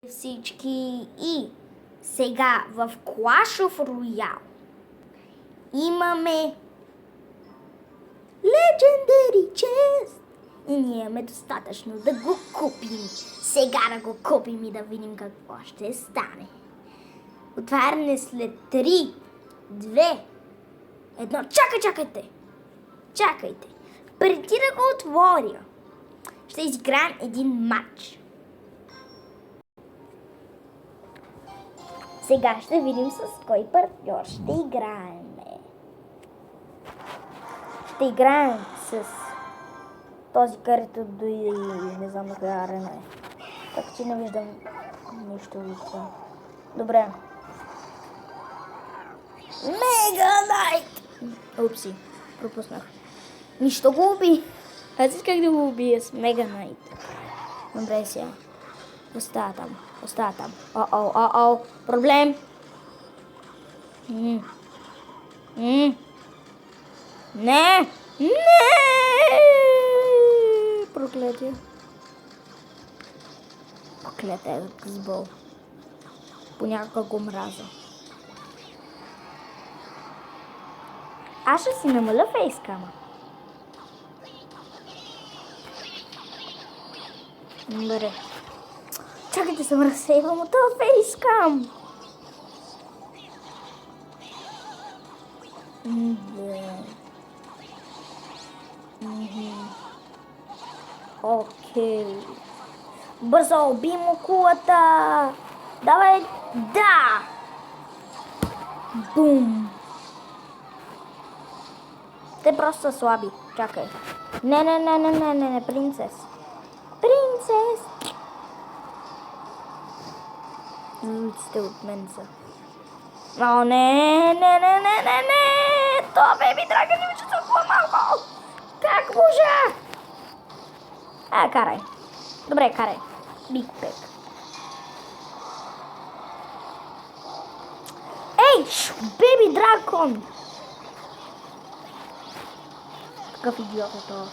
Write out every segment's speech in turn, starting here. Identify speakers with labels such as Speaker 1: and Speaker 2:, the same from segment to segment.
Speaker 1: Всички и сега в Clash of Royale имаме Legendary Chest и ние имаме достатъчно да го купим. Сега да го купим и да видим какво ще стане. Отваряне след 3, 2, 1. Чакайте. Преди да го отворя, ще изиграем един матч. Сега ще видим с кой партньор ще играем. Ще играем с този, където дойде и не знам на коя арена е. Така че не виждам нищо от това. Добре. Мега Найт! Упси, пропуснах. Нищо го уби. Аз исках да го убия с Мега Найт. Добре сега. Остава там. О-о. Проблем. Не! Проклятие. Проклятие с бол. Понякога го мразя. Аз ще си намаля фейскама. Добре. Чакайте, съм разсейвам от този фейскам. Окей. Бързо, уби му кулата. Давай, да! Бум! Те просто са слаби. Чакай. Не, принцес. Улиците от мен са. О, не! Това беби драга не учи толкова малко! Как може? Карай. Добре, карай. Биг пек. Ей, беби дракон! Какъв идиот е това?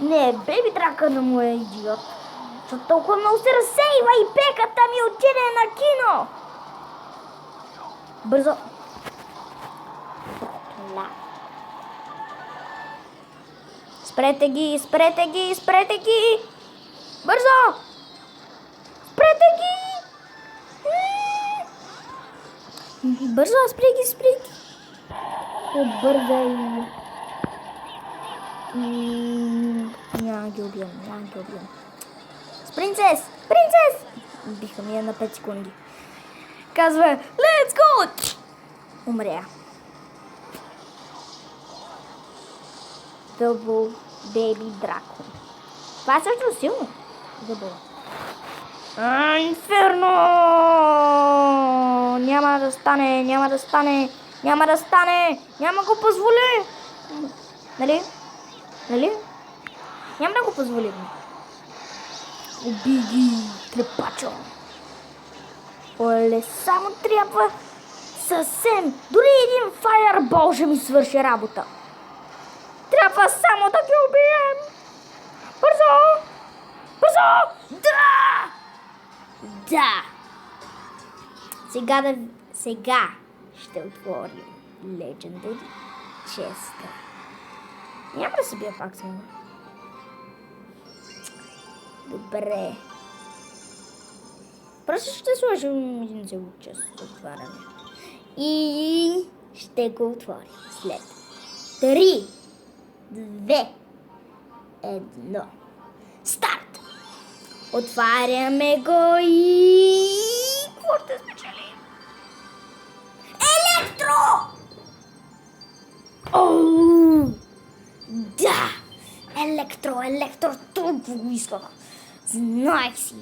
Speaker 1: Не, беби дракона му е идиот. Защото толкова много се разсейва и пеката ми отиде на кино. Бързо. Спрете ги. Бързо. Спрете ги. Бързо, спри ги. Бързай. Няма ги убием. Принцес! Биха ми я на 5 секунди. Казва, let's go! Умря. Double Baby Draco. Това е също силно. Дъбъл. Инферно! Няма да стане. Няма го позволи. Нали? Няма да го позволим. Уби ги, клепачо. Оле, само трябва съвсем. Дори един фаербол ще ми свърши работа. Трябва само да ги убием. Бързо. Да. Сега ще отворим Legendary Chest. Няма да се бия пак само. Добре. Просто ще сложим един цел час за отваряне. И ще го отворим след 3, 2, 1. Старт! Отваряме го и... Какво ще спечелим? Електро! Да! Електро, толкова го исках. Знаех си.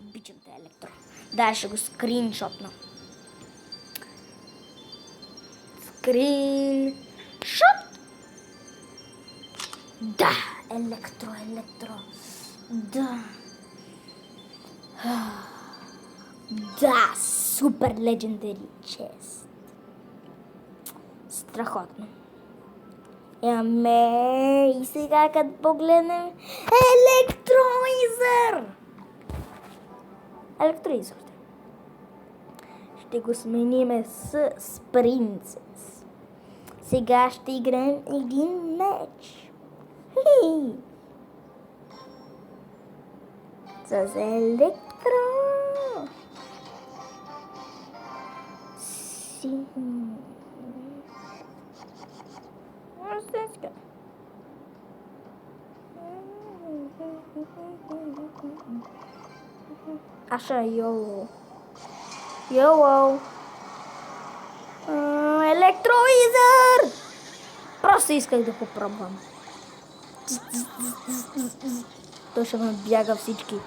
Speaker 1: Обичам те електро. Да, ще го скриншотна. Скриншот. Да, електро. Да. Да, супер Legendary Chest. Страхотно. И сега като погледнем Електроизър! електролизорите. Ще го смениме с Принцес. Сега ще играем един меч. Хи! С електро. Așa, YOLO. YOLO. Електроизър! Просто исках да попробвам. Той ще ме бяга всички.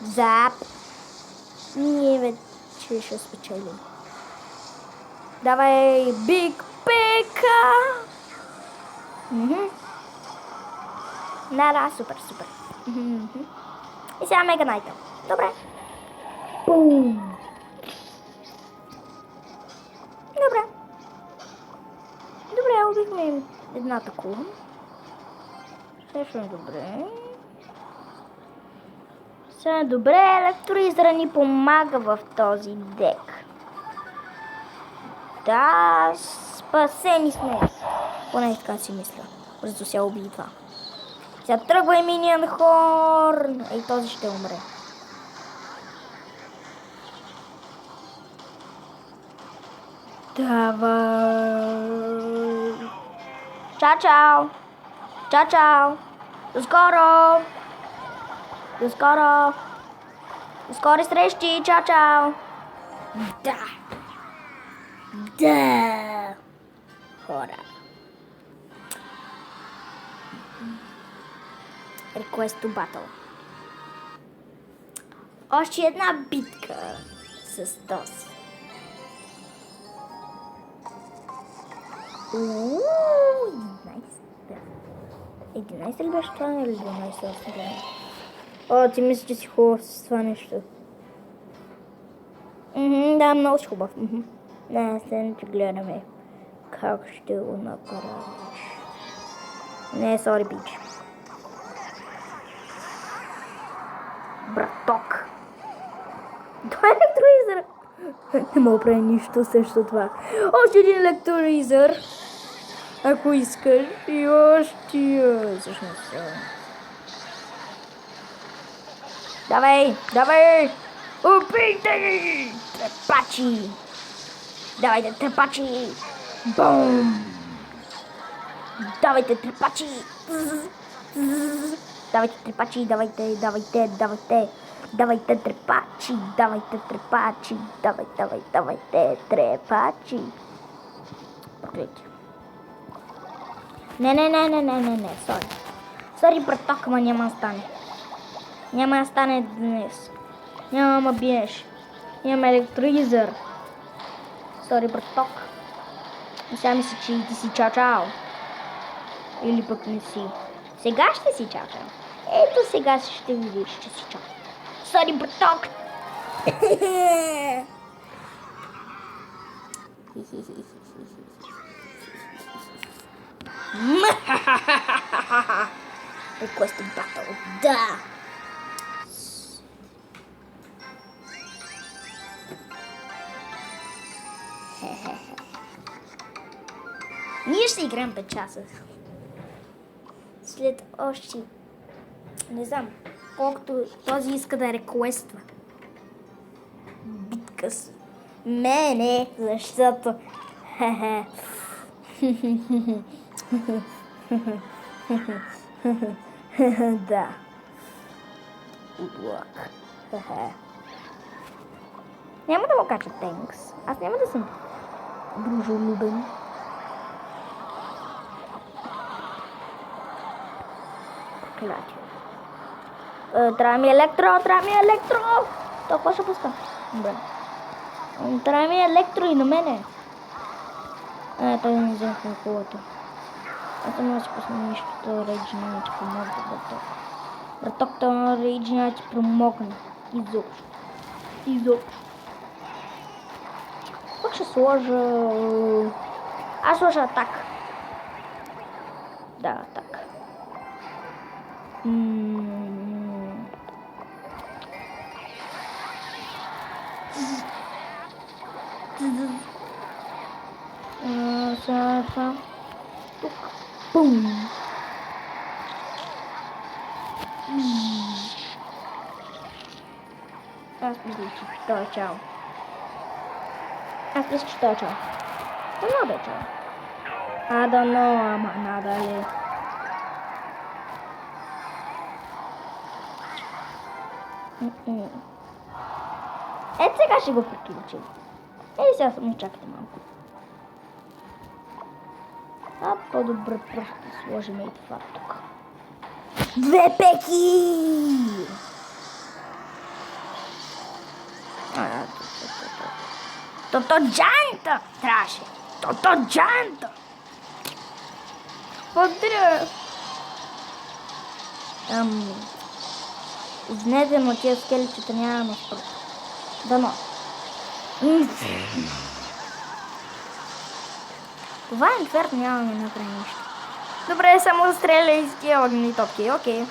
Speaker 1: Зап. Ние вече ще спечелим. Давай, Биг Пека! Да, супер. И сега Мега Найта. Добре. Бум. Добре, убихме едната кула. Също добре. Сега добре, електролизъра ни помага в този дек. Да, спасени сме. Поне така си мисля. Бързо се убие това. Сега тръгва и Минион Хорн. Ей, този ще умре. Давай. Чао. До скоро срещи. Чао. Да. Хора. Request to battle. Още една битка с този. 11 ли беше това или 12? О, ти мисля, че си хубав с това нещо. Да, много си хубав. Не, сега ще гледаме как ще го направиш. Не, сори, бич. Браток. Това е електролизър. Не мога да прави нищо срещу това. Още един електролизър. Ако искаш. И още. Всъщност. Давай. Убийте ги! Трепачи. Давайте, трепачи. Бум. Давайте, трепачи. Давайте, трепачи. Давайте. Давайте трепачи, давайте трепачи. Проклети. Не, сори, браток, ама няма да стане. Няма да стане днес. Няма ма биеш. Имам електролизър. Сори, браток. И сега мисля, че и ти си чао. Или пък не си. Сега ще си чао. Ето сега ще видиш, че си чао. Сори, браток! Request to battle. Да! Ние ще играем 5 часа. След още... Не знам. Колкото този иска да реквества. Битка с мене, защото... Да. Good luck. Няма да му кача тенкс. Аз няма да съм дружелюбен. Проклятие. Трябва ми електро! Толкова ще пуска. Добре. Трябва ми електро и на мене. Той не взех на колата. Аз не мога да си пусна нищо, това рейджи няма ти помогна, браток. Браток, това рейджи няма ти помогна. Изобщо. Пък ще сложа... Аз сложа атак. Да, атак. Сега това. Тук. Бум! Аз мисля, че той е чао. Аз мисля, че той е чао. Но да е чао. I don't know, ама надали. Ето сега ще го приключим. Ей, сега само чакайте малко. А по-добре просто да сложим и това тук. 2 пеки! Тото джанта трябваше. Тото джанта! Благодаря! Извинете, но тия скелетчета няма на спрат. Дано. Това е инферно, няма да ми направи нищо. Добре, само стреляй с тия огнени топки, окей.